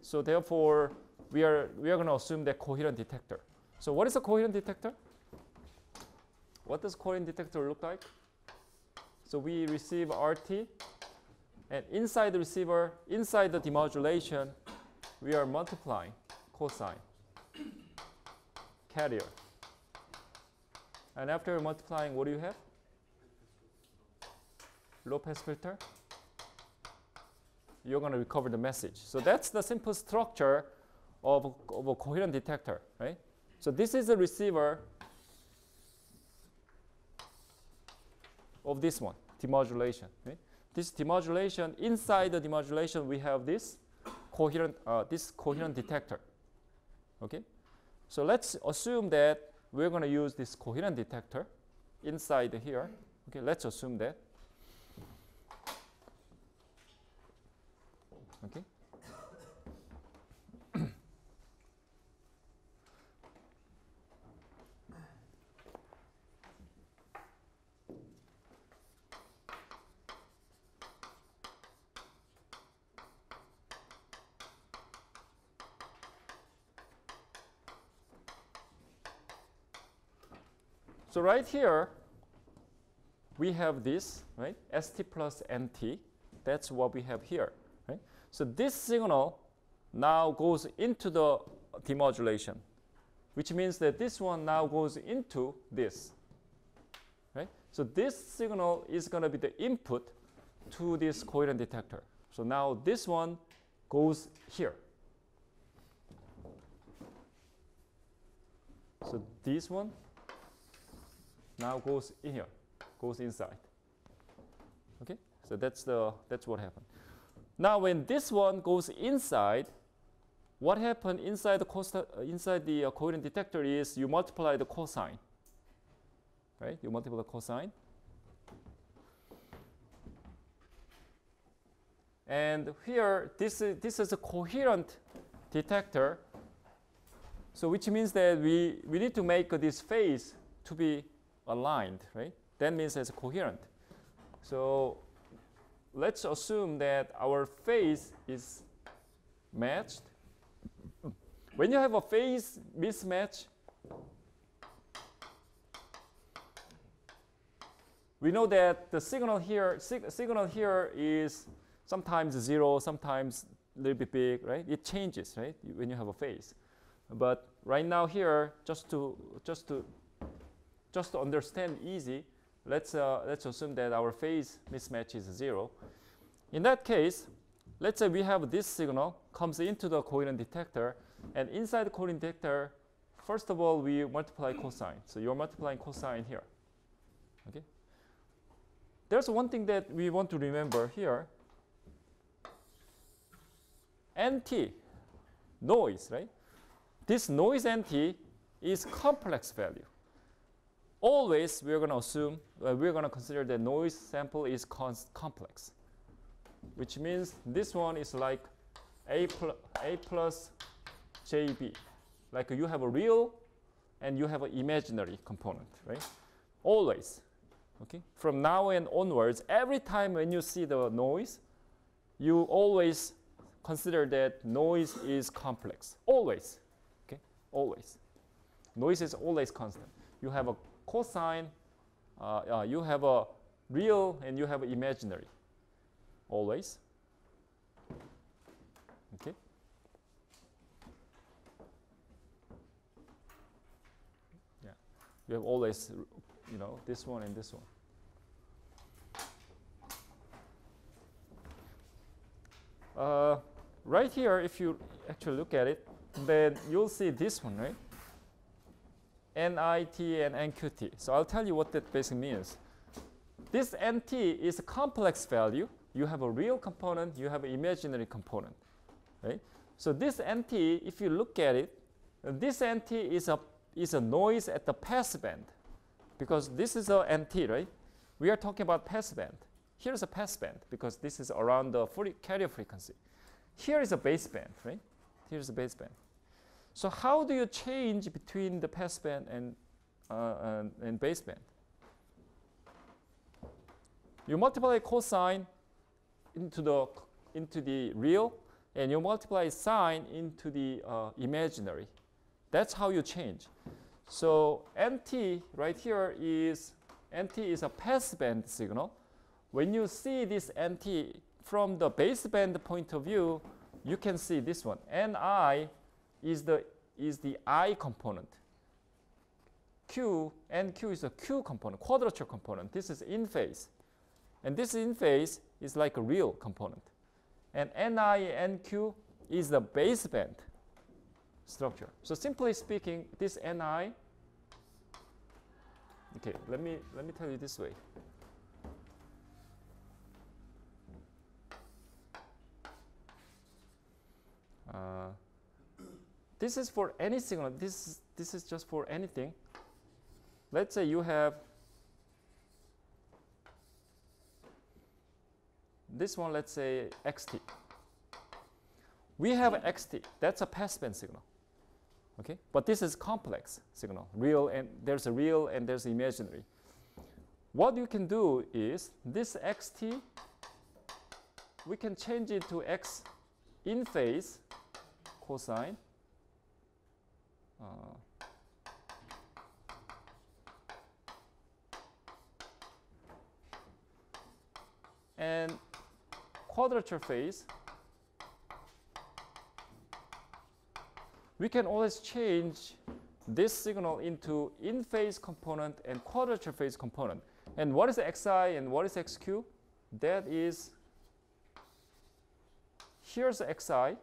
So therefore, we are going to assume that coherent detector. So what is a coherent detector? What does coherent detector look like? So we receive RT, and inside the receiver, inside the demodulation, we are multiplying cosine carrier. And after multiplying, what do you have? Low pass filter. You're going to recover the message. So that's the simple structure of a coherent detector, right? So this is the receiver of this one, demodulation. Right? This demodulation, inside the demodulation, we have this coherent detector. Okay? So let's assume that we're going to use this coherent detector inside here. Okay, let's assume that. Okay. So right here, we have this, right? ST plus NT. That's what we have here, right? So this signal now goes into the demodulation, which means that this one now goes into this, right? So this signal is going to be the input to this coherent detector. So now this one goes here. So this one now goes in here, goes inside. Okay, so that's what happened. Now, when this one goes inside, what happened inside the coherent detector is you multiply the cosine, right? You multiply the cosine, and here this is a coherent detector. So which means that we need to make this phase to be aligned, right? That means it's coherent. So let's assume that our phase is matched. When you have a phase mismatch, we know that the signal here is sometimes 0, sometimes a little bit big, right? It changes, right? When you have a phase. But right now here, just to understand easy, let's assume that our phase mismatch is 0. In that case, let's say we have this signal comes into the coherent detector, and inside the coherent detector, first of all, we multiply cosine. So you're multiplying cosine here. Okay. There's one thing that we want to remember here. NT, noise, right? This noise NT is complex value. Always, we're going to assume, we're going to consider the noise sample is complex, which means this one is like A plus JB. Like you have a real and you have an imaginary component, right? Always. Okay. From now and onwards, every time when you see the noise, you always consider that noise is complex. Always. Okay. Always. Noise is always constant. You have a cosine, you have a real, and you have an imaginary. Always. Okay. Yeah. You have always, this one and this one. Right here, if you actually look at it, then you'll see this one, right? NIT and NQT. So I'll tell you what that basically means. This NT is a complex value. You have a real component, you have an imaginary component. right? So this NT, if you look at it, this NT is a noise at the passband, because this is a NT, right? We are talking about passband. Here's a passband because this is around the carrier frequency. Here is a baseband, right? Here's a baseband. So how do you change between the passband and baseband? You multiply cosine into the real, and you multiply sine into the imaginary. That's how you change. So NT right here is a passband signal. When you see this NT from the baseband point of view, you can see this one. Ni is the I component. NQ is a Q component, quadrature component. This is in phase. And this in phase is like a real component. And Ni, NQ is the baseband structure. So simply speaking, this Ni, okay, let me tell you this way. This is for any signal. This is just for anything. Let's say you have this one, let's say xt. We have xt. That's a passband signal. Okay? But this is complex signal. Real, and there's a real and there's imaginary. What you can do is this xt, we can change it to x in phase cosine. And quadrature phase, we can always change this signal into in phase component and quadrature phase component. And what is xi and what is xq? That is, here's xi,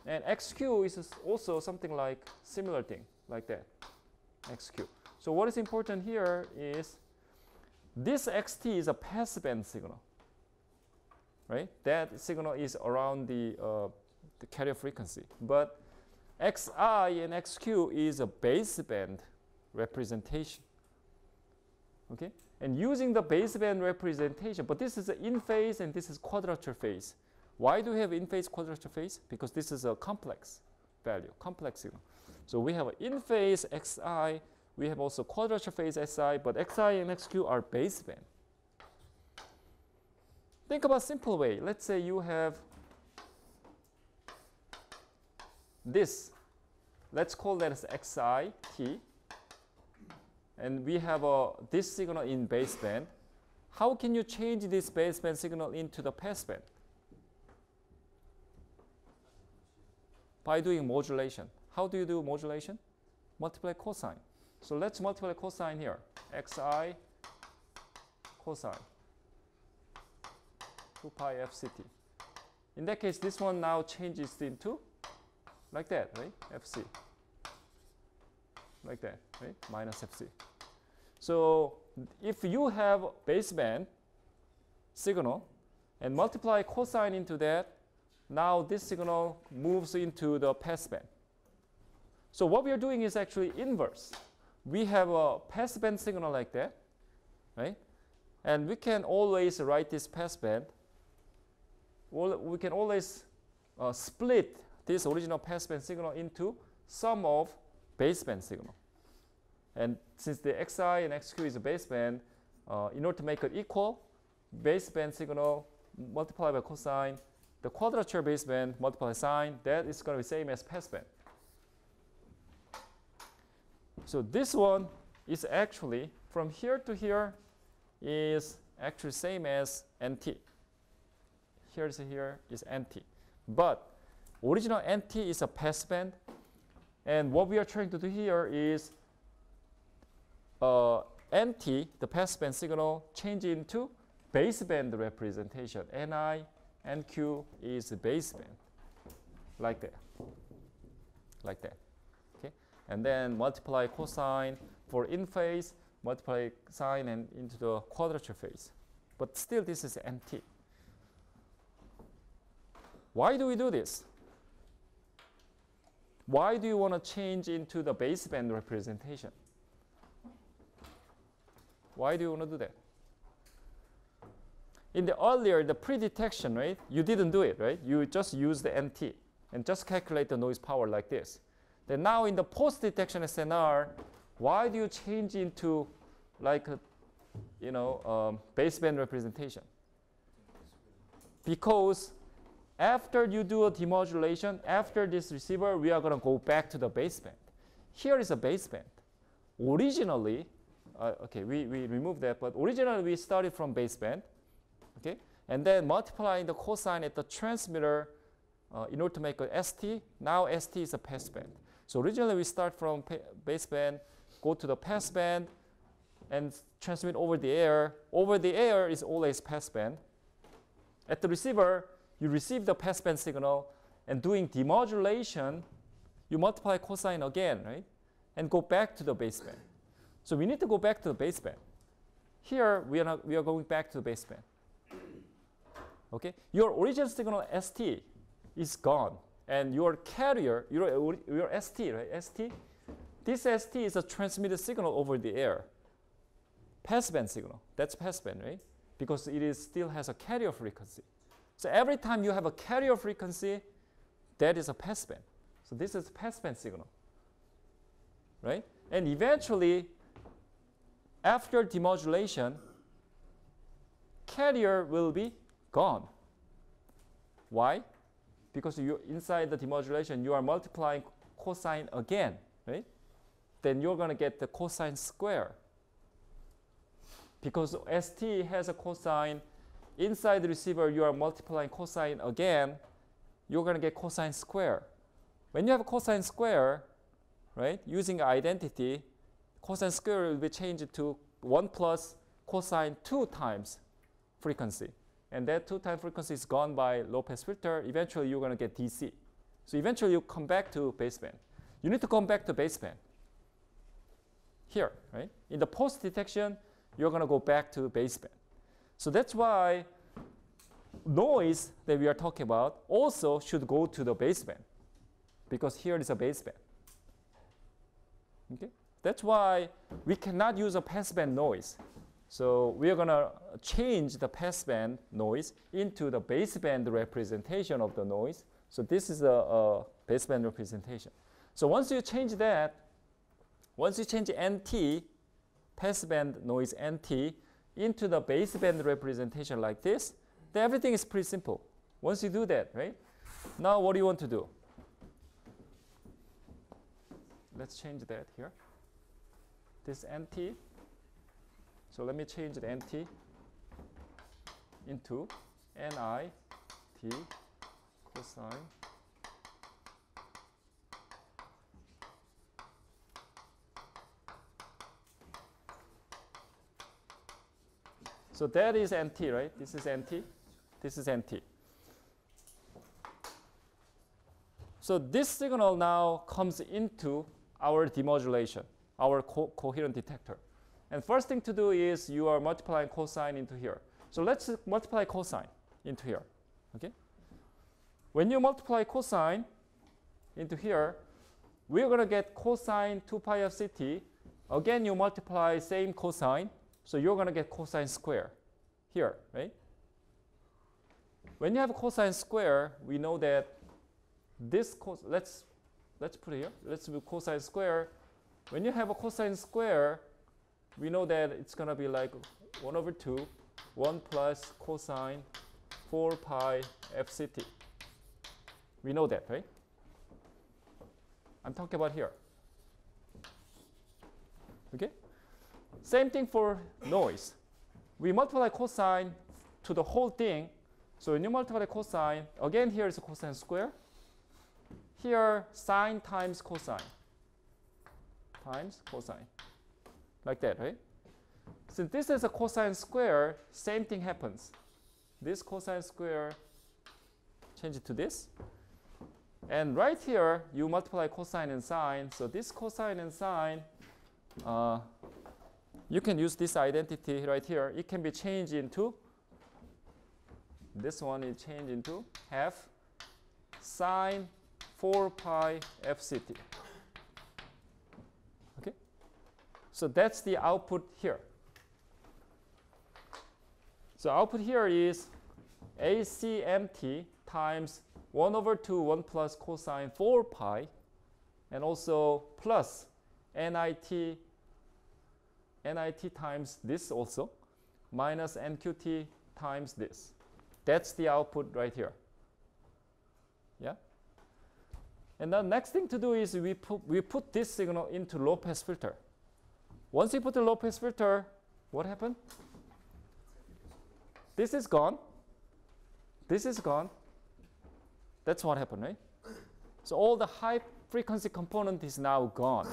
and xq is also something like similar thing, like that, xq. So what is important here is this xt is a passband signal, right? That signal is around the carrier frequency. But xi and xq is a baseband representation, okay? And using the baseband representation, but this is an in phase and this is quadrature phase. Why do we have in phase quadrature phase? Because this is a complex value, complex signal. So we have an in phase xi, we have also quadrature phase si, but xi and xq are baseband. Think about a simple way. Let's say you have this. Let's call that as xi t. And we have this signal in baseband. How can you change this baseband signal into the passband? By doing modulation. How do you do modulation? Multiply cosine. So let's multiply cosine here. xi cosine 2 pi fct. In that case, this one now changes into like that, right? fc. Like that, right? Minus fc. So if you have baseband signal and multiply cosine into that, now this signal moves into the passband. So what we are doing is actually inverse. We have a passband signal like that, right? And we can always write this passband. We can always split this original passband signal into sum of baseband signal. And since the xi and xq is a baseband, in order to make it equal, baseband signal multiplied by cosine, the quadrature baseband multiplied by sine, that is going to be same as passband. So this one is actually, from here to here, is actually same as NT. Here is NT. But original NT is a passband. And what we are trying to do here is NT, the passband signal, change into baseband representation. Ni, NQ is baseband. Like that. Like that. Okay? And then multiply cosine for in phase, multiply sine and into the quadrature phase. But still this is NT. Why do we do this? Why do you want to change into the baseband representation? Why do you want to do that? In the earlier, the pre-detection, right? You didn't do it, right? You just use the NT and just calculate the noise power like this. Then now in the post-detection SNR, why do you change into like a, baseband representation? Because after you do a demodulation, after this receiver, we are going to go back to the baseband. Here is a baseband. Originally, we removed that, but originally we started from baseband, okay? And then multiplying the cosine at the transmitter in order to make a ST. Now ST is a passband. So originally we start from baseband, go to the passband, and transmit over the air. Over the air is always passband. At the receiver, you receive the passband signal, and doing demodulation, you multiply cosine again, right? And go back to the baseband. So we need to go back to the baseband. Here, we are going back to the baseband. Okay? Your original signal ST is gone. And your carrier, your ST, right? ST, this ST is a transmitted signal over the air. Passband signal. That's passband, right? Because it still has a carrier frequency. So every time you have a carrier frequency, that is a passband. So this is a passband signal, right? And eventually, after demodulation, carrier will be gone. Why? Because you inside the demodulation, you are multiplying cosine again, right? Then you're going to get the cosine square. Because ST has a cosine, inside the receiver, you are multiplying cosine again, you're going to get cosine square. When you have a cosine square, right, using identity, cosine square will be changed to 1 plus cosine 2 times frequency. And that 2 times frequency is gone by low-pass filter. Eventually, you're going to get DC. So eventually, you come back to baseband. You need to come back to baseband. Here, right? In the post-detection, you're going to go back to baseband. So that's why noise that we are talking about also should go to the baseband, because here is a baseband. Okay? That's why we cannot use a passband noise. So we are going to change the passband noise into the baseband representation of the noise. So this is a baseband representation. So once you change that, once you change NT, passband noise NT, into the baseband representation like this, then everything is pretty simple. Once you do that, right? Now what do you want to do? Let's change that here. This NT. So let me change the NT into NI T cosine so that is NT, right? This is NT. This is NT. So this signal now comes into our demodulation, our coherent detector. And first thing to do is you are multiplying cosine into here. So let's multiply cosine into here. Okay? When you multiply cosine into here, we're going to get cosine 2 pi of ct. Again, you multiply same cosine. So you're going to get cosine square here, right? When you have a cosine square, we know that this let's put it here. Let's do cosine square. When you have a cosine square, we know that it's going to be like 1 over 2, 1 plus cosine 4 pi fct. We know that, right? I'm talking about here. Okay? Same thing for noise. We multiply cosine to the whole thing. So when you multiply cosine, again here is a cosine square. Here, sine times cosine. Times cosine. Like that, right? Since this is a cosine square, same thing happens. This cosine square, change it to this. And right here, you multiply cosine and sine. So this cosine and sine, you can use this identity right here. It can be changed into, this one is changed into half sine 4 pi fct. Okay? So that's the output here. So output here is ACMT times 1 over 2 1 plus cosine 4 pi, and also plus NIT times this also, minus NQT times this. That's the output right here. Yeah? And the next thing to do is we put this signal into low pass filter. Once you put the low pass filter, what happened? This is gone. This is gone. That's what happened, right? So all the high frequency component is now gone.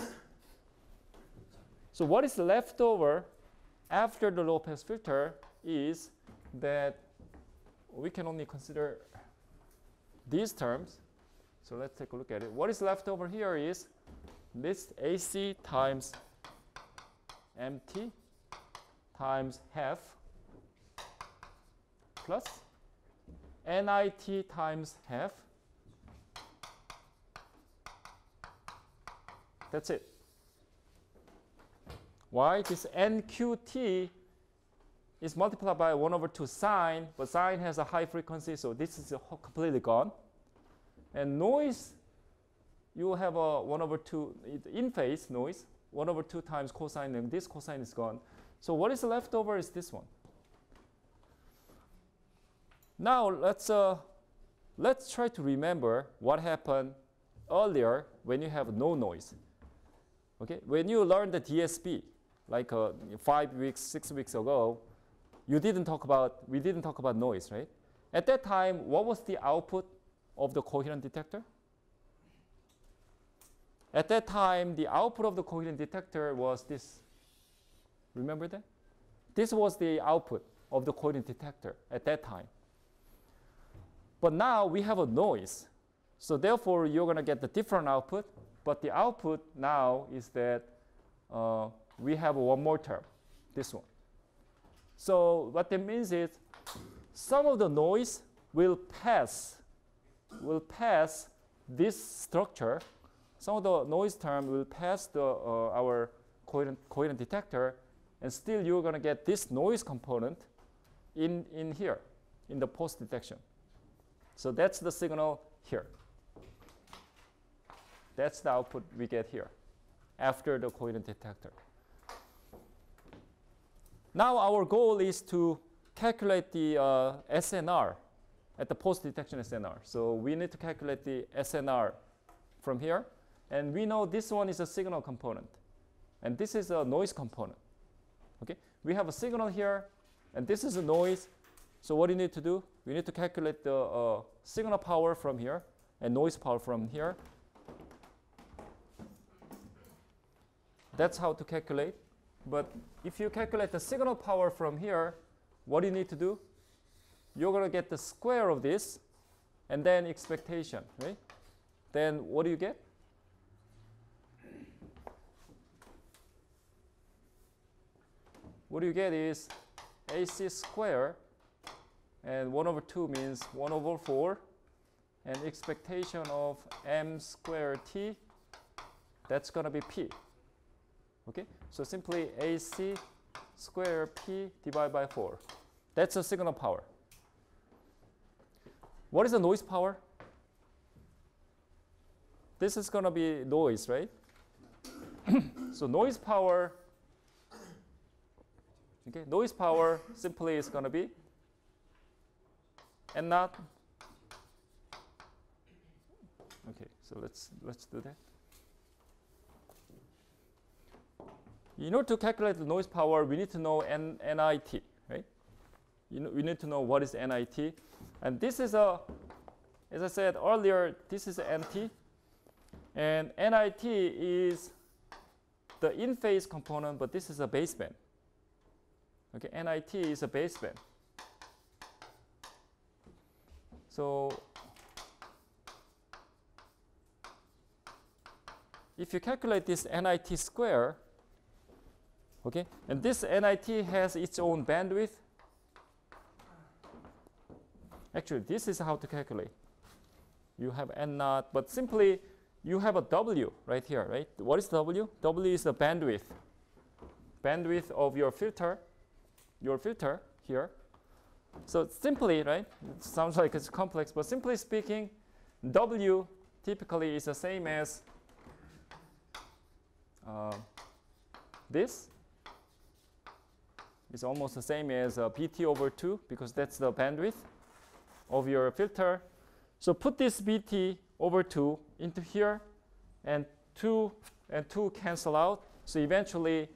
So what is left over after the low pass filter is that we can only consider these terms. So let's take a look at it. What is left over here is this AC times MT times half plus NIT times half. That's it. Why? This NQT is multiplied by 1 over 2 sine, but sine has a high frequency, so this is completely gone. And noise, you have a 1 over 2 in phase noise, 1 over 2 times cosine, and this cosine is gone. So what is left over is this one. Now let's try to remember what happened earlier when you have no noise. Okay, when you learned the DSP, like 5 weeks, 6 weeks ago, we didn't talk about noise, right? At that time, what was the output of the coherent detector? At that time, the output of the coherent detector was this. Remember that? This was the output of the coherent detector at that time. But now we have a noise. So therefore, you're going to get the different output. But the output now is that we have one more term, this one. So what that means is some of the noise will pass this structure. Some of the noise term will pass our coherent detector, and still you're going to get this noise component in here, in the post detection. So that's the signal here. That's the output we get here after the coherent detector. Now our goal is to calculate the SNR at the post-detection SNR. So we need to calculate the SNR from here. And we know this one is a signal component. And this is a noise component. Okay? We have a signal here, and this is a noise. So what do you need to do? We need to calculate the signal power from here and noise power from here. That's how to calculate. But if you calculate the signal power from here, what do you need to do? You're going to get the square of this and then expectation, right? Then what do you get? What you get is AC square, and 1 over 2 means 1 over 4, and expectation of m squared t, that's going to be p. Okay, so simply AC square p divided by 4. That's a signal power. What is the noise power? This is going to be noise, right? So noise power, okay, noise power simply is going to be N naught. Okay, so let's do that. In order to calculate the noise power, we need to know NIT, right? We need to know what is NIT. And this is as I said earlier, this is NT. And NIT is the in-phase component, but this is a baseband. Okay, NIT is a baseband. So if you calculate this NIT square, okay, and this NIT has its own bandwidth. Actually, this is how to calculate. You have N naught, but simply you have a W right here, right? What is W? W is the bandwidth. Bandwidth of your filter here. So simply, right? It sounds like it's complex, but simply speaking, W typically is the same as this. It's almost the same as BT over 2 because that's the bandwidth of your filter. So put this BT over 2 into here, and 2 and 2 cancel out. So eventually,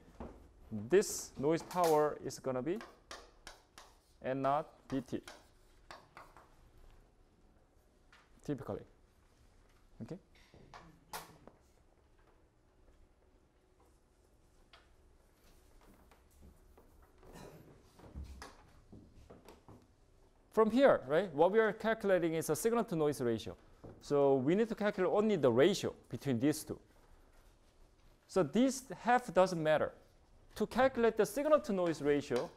this noise power is going to be N naught BT, typically. Okay. From here, right, what we are calculating is a signal to noise ratio. So we need to calculate only the ratio between these two. So this half doesn't matter. To calculate the signal to noise ratio,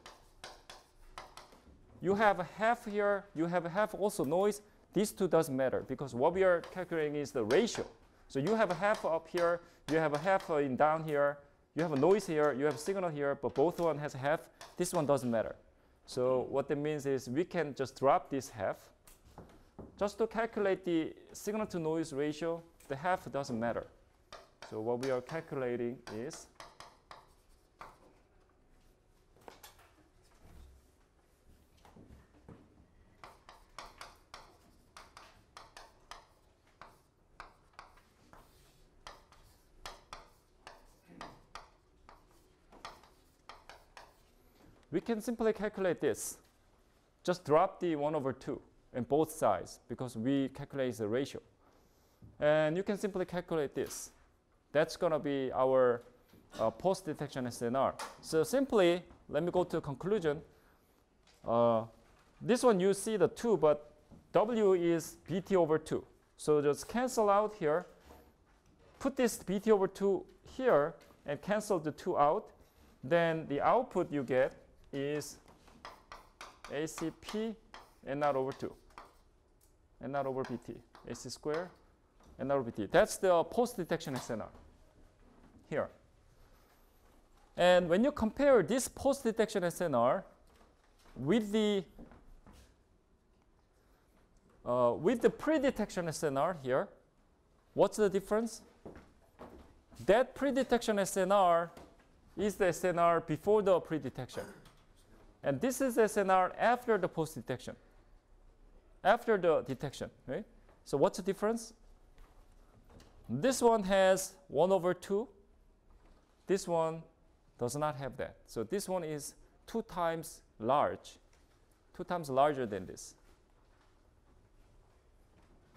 you have a half here, you have a half also noise. These two doesn't matter because what we are calculating is the ratio. So you have a half up here, you have a half in down here, you have a noise here, you have a signal here, but both one has a half. This one doesn't matter. So what that means is we can just drop this half. Just to calculate the signal to noise ratio, the half doesn't matter. So what we are calculating is we can simply calculate this. Just drop the 1 over 2 in both sides because we calculate the ratio. And you can simply calculate this. That's going to be our post-detection SNR. So simply, let me go to a conclusion. This one you see the 2, but W is BT over 2. So just cancel out here. Put this BT over 2 here and cancel the 2 out. Then the output you get is ACP N naught over 2. N naught over BT. AC square N naught over BT. That's the post-detection SNR here. And when you compare this post-detection SNR with the pre-detection SNR here, what's the difference? That pre-detection SNR is the SNR before the pre-detection. And this is SNR after the post-detection, after the detection, right? So what's the difference? This one has 1 over 2. This one does not have that. So this one is 2 times large, 2 times larger than this.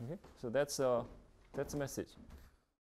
Okay? So that's a message.